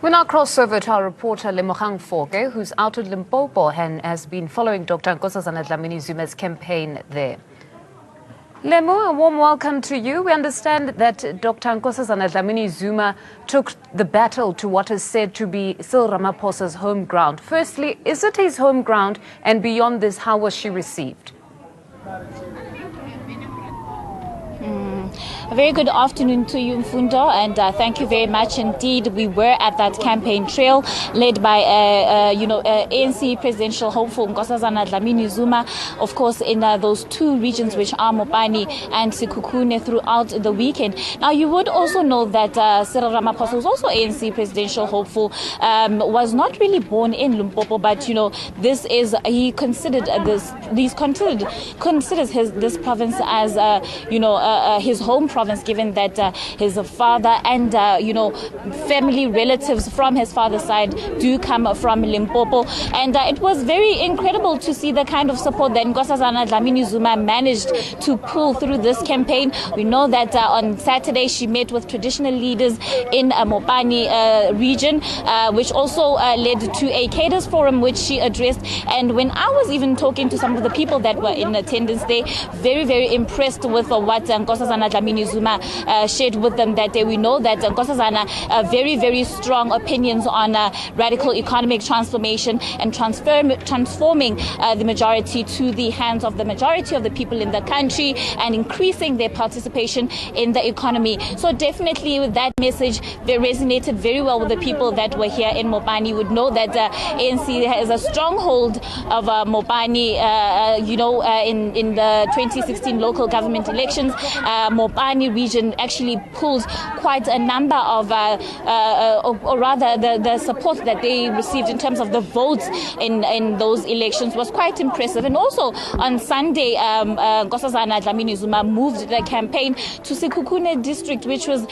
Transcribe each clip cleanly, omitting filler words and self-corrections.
We now cross over to our reporter Lemogang Foke, who's out at Limpopo and has been following Dr. Nkosazana Dlamini-Zuma's campaign there. Lemo, a warm welcome to you. We understand that Dr. Nkosazana Dlamini-Zuma took the battle to what is said to be Cyril Ramaphosa's home ground. Firstly, is it his home ground? And beyond this, how was she received? A very good afternoon to you, Mfundo, and thank you very much indeed. We were at that campaign trail led by, ANC presidential hopeful Nkosazana Dlamini-Zuma, of course, in those two regions which are Mopani and Sekhukhune throughout the weekend. Now, you would also know that Cyril Ramaphosa, who's also ANC presidential hopeful, was not really born in Limpopo, but he considers this province as his home province, given that his father and family relatives from his father's side do come from Limpopo. And it was very incredible to see the kind of support that Nkosazana Dlamini-Zuma managed to pull through this campaign. We know that on Saturday she met with traditional leaders in Mopani region, which also led to a cadres forum which she addressed. And when I was even talking to some of the people that were in attendance, they very, very impressed with what Nkosazana Dlamini-Zuma shared with them that day. We know that Nkosazana very, very strong opinions on radical economic transformation and transforming the majority to the hands of the majority of the people in the country and increasing their participation in the economy. So definitely with that message, they resonated very well with the people that were here in Mopani. You would know that ANC has a stronghold of Mopani, in the 2016 local government elections. Mopani region actually pulled quite a number of, or rather the support that they received in terms of the votes in those elections was quite impressive. And also on Sunday, Nkosazana Dlamini-Zuma moved the campaign to Sekhukhune district, which was,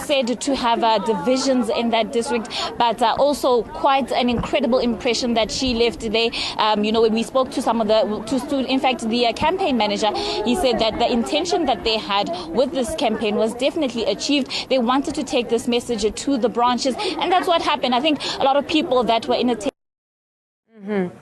said to have divisions in that district, but also quite an incredible impression that she left there. When we spoke to some of the campaign manager, he said that the intention that they had with this campaign was definitely achieved. They wanted to take this message to the branches, and that's what happened. I think a lot of people that were in attendance.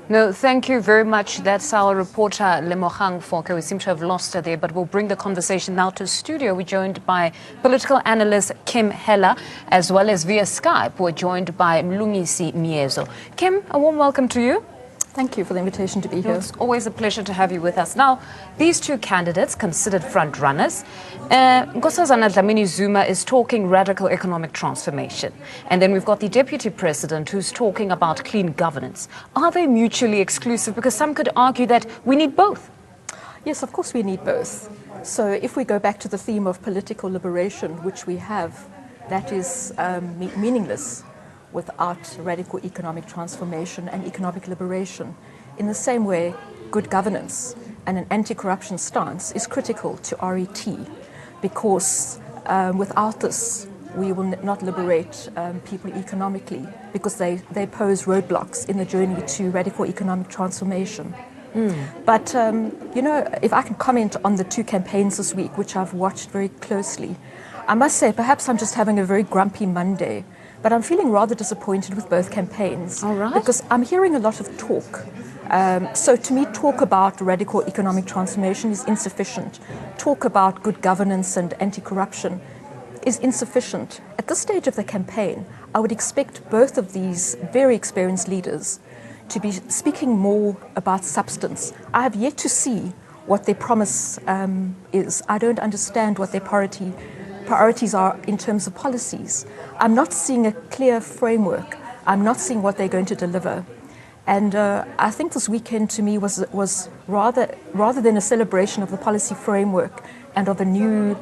No, thank you very much. That's our reporter, Lemogang Foke. We seem to have lost her there, but we'll bring the conversation now to studio. We're joined by political analyst Kim Heller, as well as via Skype, we're joined by Mlungisi Miezo. Kim, a warm welcome to you. Thank you for the invitation to be here. It's always a pleasure to have you with us. Now, these two candidates, considered front runners, Nkosazana Dlamini-Zuma is talking radical economic transformation. And then we've got the deputy president who's talking about clean governance. Are they mutually exclusive? Because some could argue that we need both. Yes, of course we need both. So if we go back to the theme of political liberation, which we have, that is meaningless without radical economic transformation and economic liberation. In the same way, good governance and an anti-corruption stance is critical to RET, because without this, we will not liberate people economically, because they pose roadblocks in the journey to radical economic transformation. But, if I can comment on the two campaigns this week, which I've watched very closely, I must say, perhaps I'm just having a very grumpy Monday, but I'm feeling rather disappointed with both campaigns. All right. Because I'm hearing a lot of talk. So to me, talk about radical economic transformation is insufficient. Talk about good governance and anti-corruption is insufficient. At this stage of the campaign, I would expect both of these very experienced leaders to be speaking more about substance. I have yet to see what their promise is. I don't understand what their priorities are in terms of policies. I'm not seeing a clear framework. I'm not seeing what they're going to deliver. And I think this weekend to me was rather than a celebration of the policy framework and of a new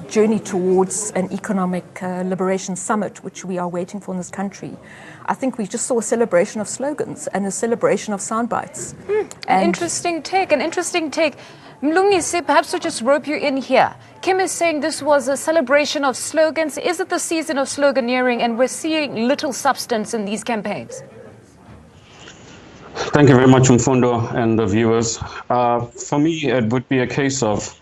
journey towards an economic liberation summit, which we are waiting for in this country. I think we just saw a celebration of slogans and a celebration of sound bites. An interesting take. Mlungisi, perhaps to just rope you in here. Kim is saying this was a celebration of slogans. Is it the season of sloganeering and we're seeing little substance in these campaigns? Thank you very much, Mfundo and the viewers. For me, it would be a case of,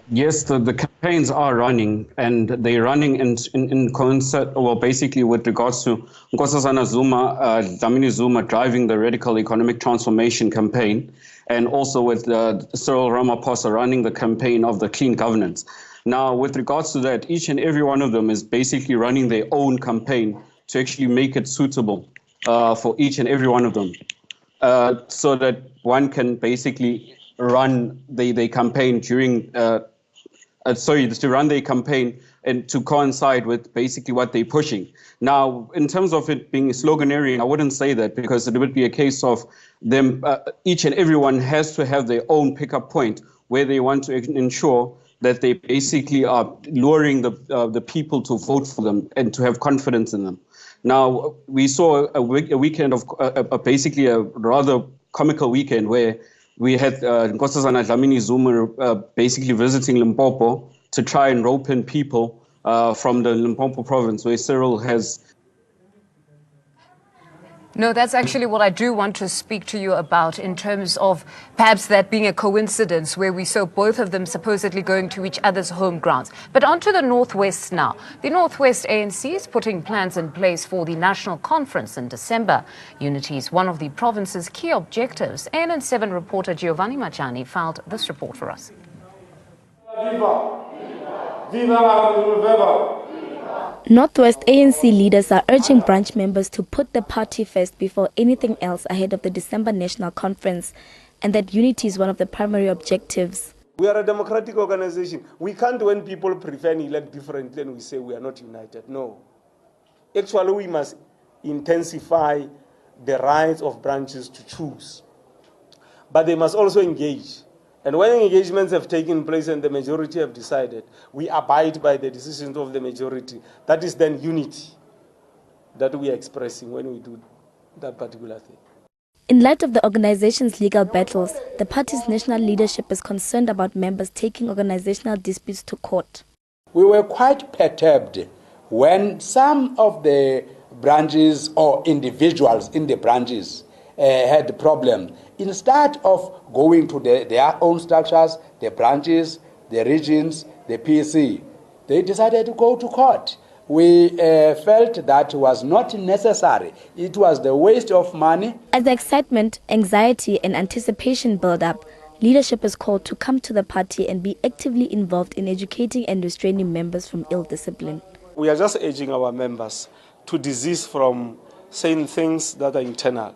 yes, the campaigns are running, and they're running in concert, well, basically with regards to Nkosazana Zuma, Dlamini Zuma driving the radical economic transformation campaign, and also with Cyril Ramaphosa running the campaign of the clean governance. Now, with regards to that, each and every one of them is basically running their own campaign to actually make it suitable for each and every one of them, so that one can basically run the campaign during to run their campaign and to coincide with basically what they're pushing. Now, in terms of it being sloganeering, I wouldn't say that, because it would be a case of them, each and everyone has to have their own pickup point where they want to ensure that they basically are luring the people to vote for them and to have confidence in them. Now, we saw a weekend of basically a rather comical weekend where we had Nkosazana Dlamini Zuma basically visiting Limpopo to try and rope in people from the Limpopo province, where Cyril has. No, that's actually what I do want to speak to you about, in terms of perhaps that being a coincidence where we saw both of them supposedly going to each other's home grounds. But on to the Northwest now. The Northwest ANC is putting plans in place for the national conference in December. Unity is one of the province's key objectives. ANN7 reporter Giovanni Majani filed this report for us. Viva! Viva! Viva! Northwest ANC leaders are urging branch members to put the party first before anything else ahead of the December National Conference, and that unity is one of the primary objectives. We are a democratic organization. We can't, when people prefer and elect differently, and we say we are not united. No. Actually, we must intensify the rights of branches to choose. But they must also engage. And when engagements have taken place and the majority have decided, we abide by the decisions of the majority. That is then unity that we are expressing when we do that particular thing. In light of the organization's legal battles, the party's national leadership is concerned about members taking organizational disputes to court. We were quite perturbed when some of the branches or individuals in the branches had problems. Instead of going to their own structures, the branches, the regions, the PC, they decided to go to court. We felt that was not necessary. It was the waste of money. As the excitement, anxiety and anticipation build up, leadership is called to come to the party and be actively involved in educating and restraining members from ill discipline. We are just urging our members to desist from saying things that are internal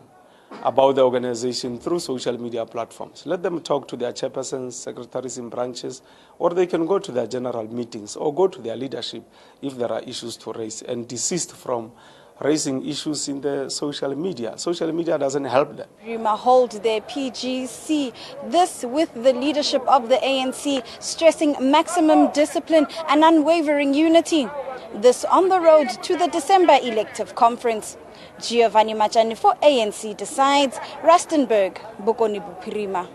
about the organization through social media platforms. Let them talk to their chairpersons, secretaries in branches, or they can go to their general meetings or go to their leadership if there are issues to raise, and desist from raising issues in the social media. Social media doesn't help them. Rima hold their PGC. This with the leadership of the ANC stressing maximum discipline and unwavering unity. This on the road to the December elective conference. Giovanni Majani for ANCDecides, Rustenburg, Bokoni Buphirima.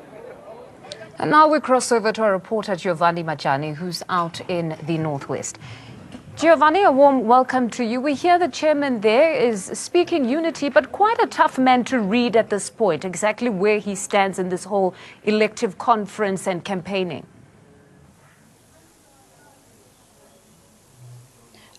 And now we cross over to our reporter Giovanni Majani, who's out in the Northwest. Giovanni, a warm welcome to you. We hear the chairman there is speaking unity, but quite a tough man to read at this point, exactly where he stands in this whole elective conference and campaigning.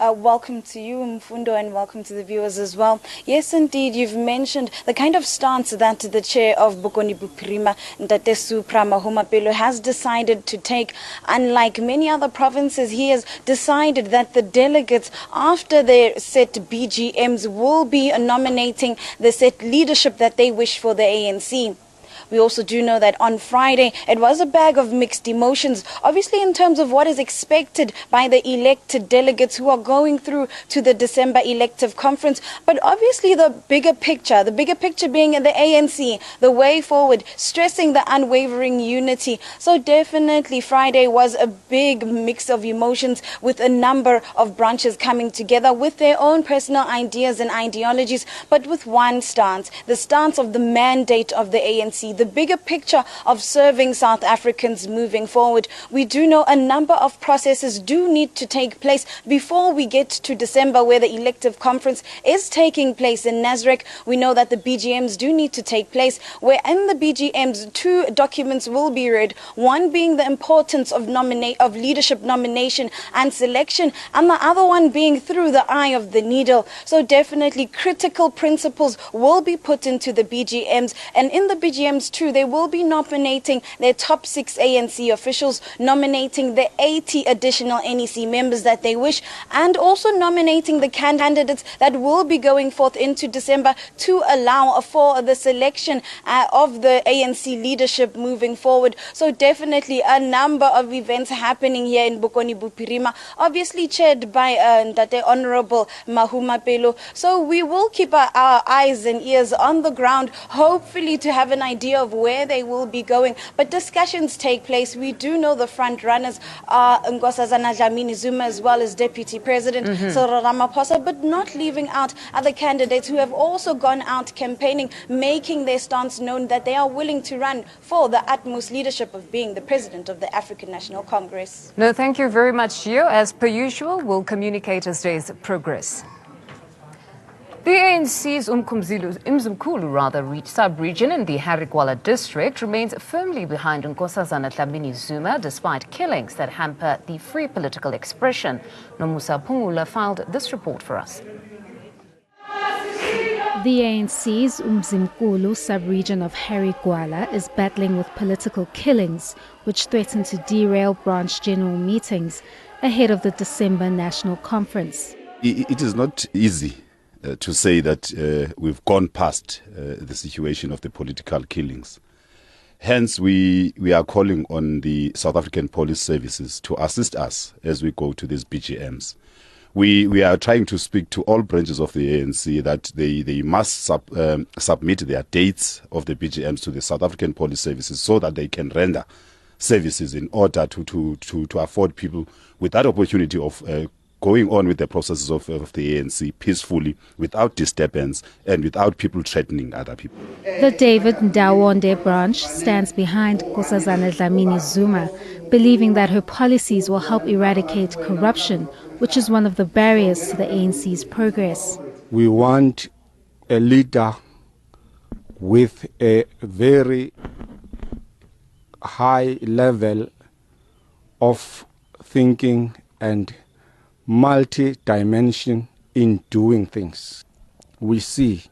Welcome to you, Mfundo, and welcome to the viewers as well. Yes, indeed, you've mentioned the kind of stance that the chair of Bokoni Buphirima, Ntate Supra Mahumapelo, has decided to take. Unlike many other provinces, he has decided that the delegates, after their set BGMs, will be nominating the set leadership that they wish for the ANC. We also do know that on Friday, it was a bag of mixed emotions, obviously in terms of what is expected by the elected delegates who are going through to the December elective conference. But obviously the bigger picture being the ANC, the way forward, stressing the unwavering unity. So definitely Friday was a big mix of emotions, with a number of branches coming together with their own personal ideas and ideologies, but with one stance, the stance of the mandate of the ANC, the bigger picture of serving South Africans moving forward. We do know a number of processes do need to take place before we get to December, where the elective conference is taking place in Nasrec. We know that the BGMs do need to take place, where in the BGMs 2 documents will be read, one being the importance of leadership nomination and selection, and the other one being through the eye of the needle. So definitely critical principles will be put into the BGMs, and in the BGMs too, they will be nominating their top 6 ANC officials, nominating the 80 additional NEC members that they wish, and also nominating the candidates that will be going forth into December to allow for the selection of the ANC leadership moving forward. So definitely a number of events happening here in Bokoni Bophirima, obviously chaired by the Honorable Mahuma Pelo. So we will keep our eyes and ears on the ground, hopefully to have an idea of where they will be going. But discussions take place. We do know the front runners are Nkosazana Dlamini Zuma as well as Deputy President Cyril Ramaphosa, but not leaving out other candidates who have also gone out campaigning, making their stance known that they are willing to run for the utmost leadership of being the President of the African National Congress. No, thank you very much, Gio. As per usual, we'll communicate as days progress. The ANC's Umzimkhulu sub-region in the Harigwala district remains firmly behind Nkosazana Dlamini Zuma despite killings that hamper the free political expression. Nomusa Pungula filed this report for us. The ANC's Umzimkhulu sub-region of Harigwala is battling with political killings which threaten to derail branch general meetings ahead of the December National Conference. It is not easy to say that we've gone past the situation of the political killings. Hence, we are calling on the South African police services to assist us as we go to these BGMs. We are trying to speak to all branches of the ANC that they must submit their dates of the BGMs to the South African police services so that they can render services in order to afford people with that opportunity of going on with the processes of the ANC peacefully, without disturbance and without people threatening other people. The David Ndawonde branch stands behind Nkosazana Dlamini Zuma, believing that her policies will help eradicate corruption, which is one of the barriers to the ANC's progress. We want a leader with a very high level of thinking and multi-dimension in doing things. We see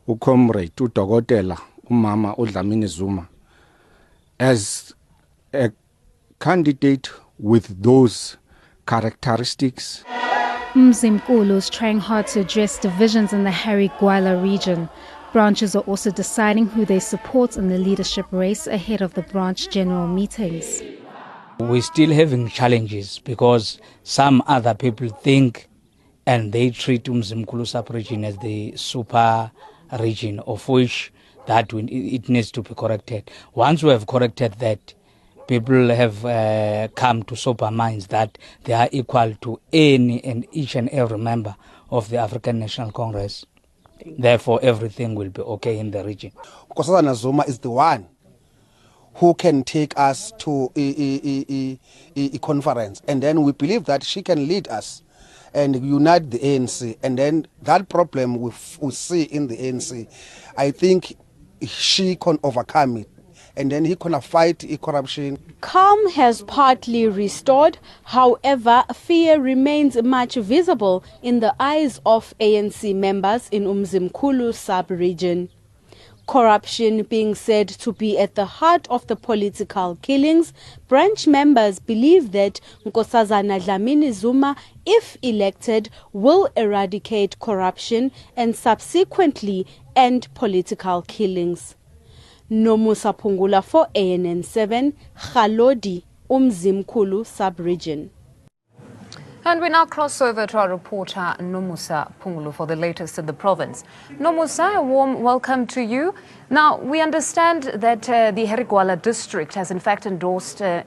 uComrade uDokotela uMama uDlamini Zuma as a candidate with those characteristics. Umzimkhulu is trying hard to address divisions in the Harigwala region. Branches are also deciding who they support in the leadership race ahead of the branch general meetings. We're still having challenges because some other people think and they treat Umzimkhulu sub-region as the super region, of which that it needs to be corrected. Once we have corrected that, people have come to sober minds that they are equal to any and each and every member of the African National Congress. Therefore, everything will be okay in the region. Nkosazana Zuma is the one who can take us to a conference, and then we believe that she can lead us and unite the ANC, and then that problem we see in the ANC, I think she can overcome it, and then he can fight corruption. Calm has partly restored, however, fear remains much visible in the eyes of ANC members in Umzimkhulu sub-region. Corruption being said to be at the heart of the political killings, branch members believe that Nkosazana Dlamini Zuma, if elected, will eradicate corruption and subsequently end political killings. Nomusa Pungula for ANN7, Khalodi, Umzimkhulu sub-region. And we now cross over to our reporter Nomusa Pungulu for the latest in the province. Nomusa, a warm welcome to you. Now, we understand that the Harigwala district has in fact endorsed Dr.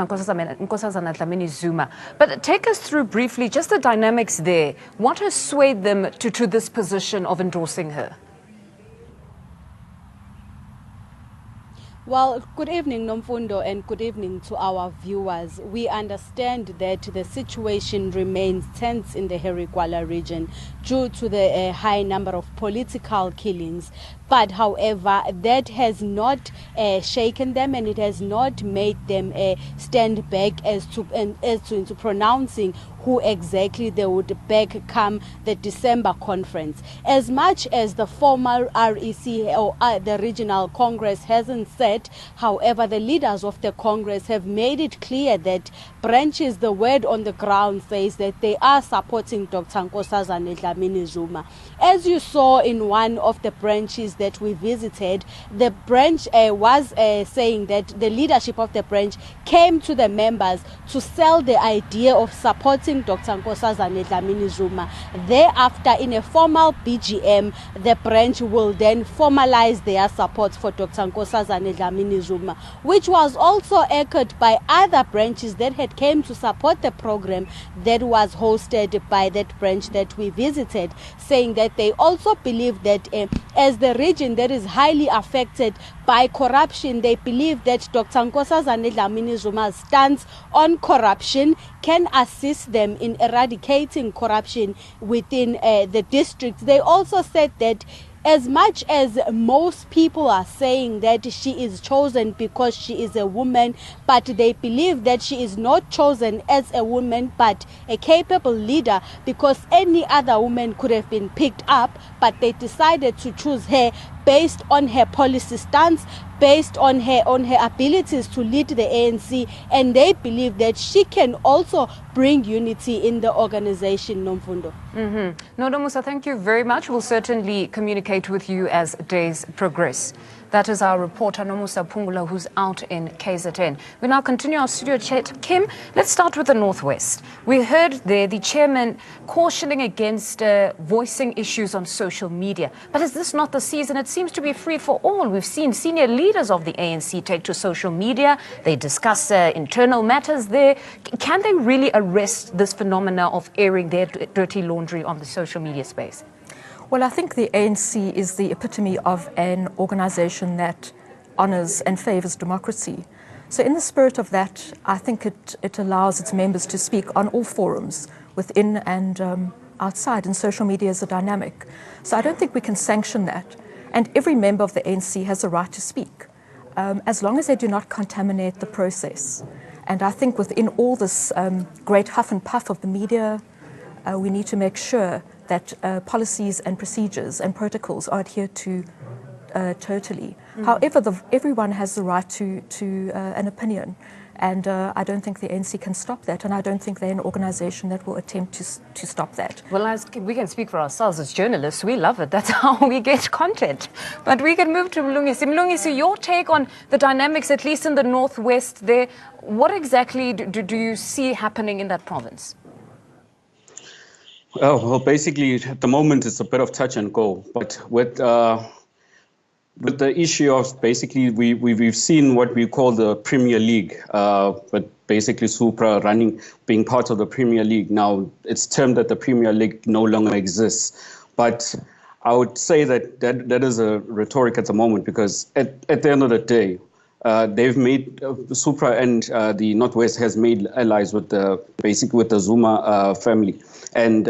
Nkosazana Dlamini Zuma. But take us through briefly just the dynamics there. What has swayed them to this position of endorsing her? Well, good evening, Nomfundo, and good evening to our viewers. We understand that the situation remains tense in the Herigwala region due to the high number of political killings. But, however, that has not shaken them, and it has not made them stand back as to pronouncing who exactly they would back come the December conference. As much as the formal REC or the regional Congress hasn't said, however, the leaders of the Congress have made it clear that branches, the word on the ground says that they are supporting Dr. Nkosazana Dlamini Zuma. As you saw in one of the branches that we visited, the branch was saying that the leadership of the branch came to the members to sell the idea of supporting Dr. Nkosazana Dlamini Zuma. Thereafter, in a formal BGM, the branch will then formalize their support for Dr. Nkosazana Dlamini Zuma, which was also echoed by other branches that had came to support the program that was hosted by that branch that we visited, saying that they also believe that as the region that is highly affected by corruption, they believe that Dr. Nkosazana Dlamini Zuma's stance on corruption can assist them in eradicating corruption within the districts. They also said that as much as most people are saying that she is chosen because she is a woman, but they believe that she is not chosen as a woman but a capable leader, because any other woman could have been picked up, but they decided to choose her based on her policy stance, based on her abilities to lead the ANC, and they believe that she can also bring unity in the organization, Nomfundo. Noda Musa, thank you very much. We'll certainly communicate with you as days progress. That is our reporter, Nomusa Pungula, who's out in KZN. We now continue our studio chat. Kim, let's start with the Northwest. We heard there the chairman cautioning against voicing issues on social media. But is this not the season? It seems to be free for all. We've seen senior leaders of the ANC take to social media. They discuss internal matters there. Can they really arrest this phenomena of airing their dirty laundry on the social media space? Well, I think the ANC is the epitome of an organization that honors and favors democracy. So in the spirit of that, I think it allows its members to speak on all forums, within and outside, and social media is a dynamic. So I don't think we can sanction that. And every member of the ANC has a right to speak, as long as they do not contaminate the process. And I think within all this great huff and puff of the media, we need to make sure that policies and procedures and protocols are adhered to totally. However, everyone has the right to an opinion, and I don't think the ANC can stop that, and I don't think they're an organization that will attempt to stop that. Well, we can speak for ourselves as journalists. We love it. That's how we get content. But we can move to Mlungisi. Mlungisi, your take on the dynamics, at least in the Northwest there, what exactly do you see happening in that province? Oh, well, basically, at the moment, it's a bit of touch and go. But with the issue of basically, we've seen what we call the Premier League, but basically Supra being part of the Premier League. Now, it's termed that the Premier League no longer exists. But I would say that is a rhetoric at the moment, because at the end of the day, they've made Supra and the Northwest has made allies with the Zuma family. And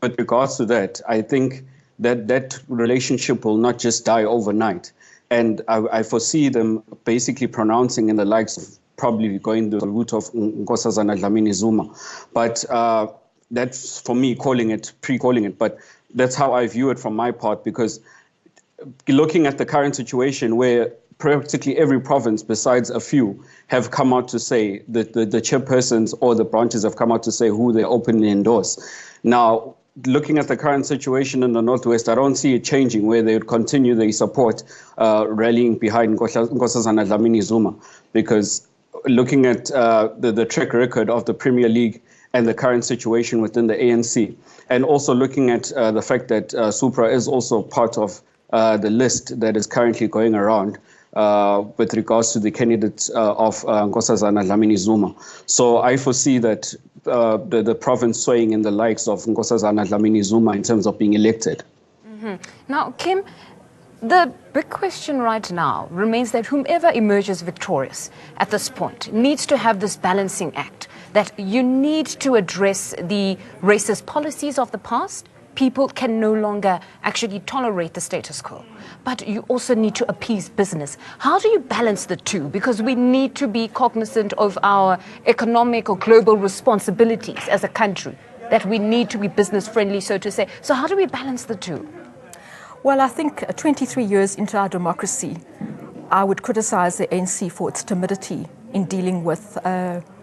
with regards to that, I think that relationship will not just die overnight. And I foresee them basically pronouncing in the likes of probably going the route of Nkosazana Dlamini Zuma. But that's for me calling it, but that's how I view it from my part, because looking at the current situation where practically every province, besides a few, have come out to say that the chairpersons or the branches have come out to say who they openly endorse. Now, looking at the current situation in the Northwest, I don't see it changing, where they would continue their support rallying behind Nkosazana Dlamini Zuma, because looking at the track record of the Premier League and the current situation within the ANC, and also looking at the fact that Supra is also part of the list that is currently going around, with regards to the candidates of Nkosazana Dlamini Zuma. So I foresee that the province swaying in the likes of Nkosazana Dlamini Zuma in terms of being elected. Now, Kim, The big question right now remains that whomever emerges victorious at this point needs to have this balancing act, that you need to address the racist policies of the past. People can no longer actually tolerate the status quo. But you also need to appease business. How do you balance the two? Because we need to be cognizant of our economic or global responsibilities as a country, that we need to be business friendly, so to say. So how do we balance the two? Well, I think 23 years into our democracy, I would criticize the ANC for its timidity in dealing with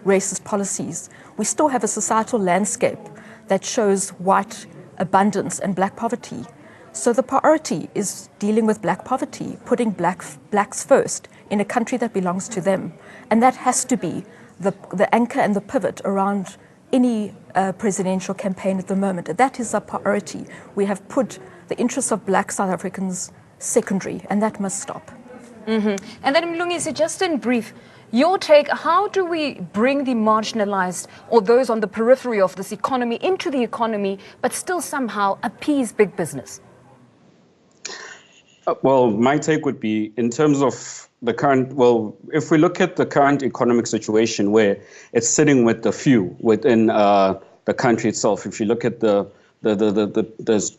racist policies. We still have a societal landscape that shows white abundance and black poverty. So the priority is dealing with black poverty, putting blacks first in a country that belongs to them. And that has to be the anchor and the pivot around any presidential campaign at the moment. That is our priority. We have put the interests of black South Africans secondary, and that must stop. And then Mlungisi, just in brief, your take, how do we bring the marginalized or those on the periphery of this economy into the economy, but still somehow appease big business? Well, my take would be in terms of the current, well, if we look at the current economic situation where it's sitting with the few within the country itself, if you look at the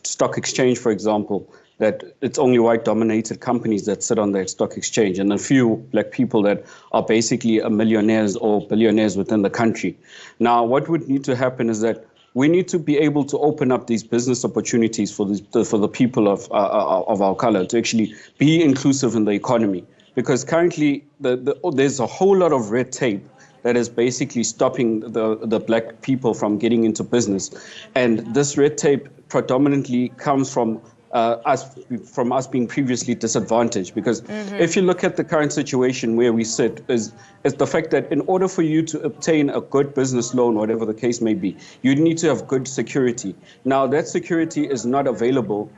stock exchange, for example, that it's only white-dominated companies that sit on the stock exchange and a few black people that are basically millionaires or billionaires within the country. Now, what would need to happen is that we need to be able to open up these business opportunities for the people of our color to actually be inclusive in the economy. Because currently, there's a whole lot of red tape that is basically stopping the black people from getting into business. And this red tape predominantly comes from us being previously disadvantaged. Because if you look at the current situation where we sit, is the fact that in order for you to obtain a good business loan, whatever the case may be, you need to have good security. Now, that security is not available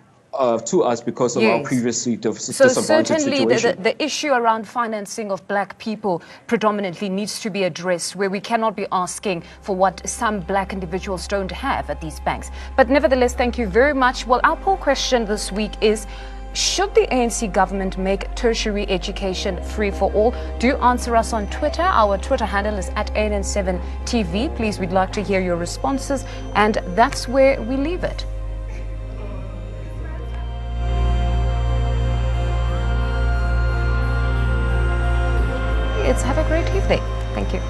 to us because of our previously disadvantaged situation. Certainly the issue around financing of black people predominantly needs to be addressed, where we cannot be asking for what some black individuals don't have at these banks. But nevertheless, thank you very much. Well, our poll question this week is, should the ANC government make tertiary education free for all? Do answer us on Twitter. Our Twitter handle is @AN7TV. Please, we'd like to hear your responses. And that's where we leave it. Have a great evening. Thank you.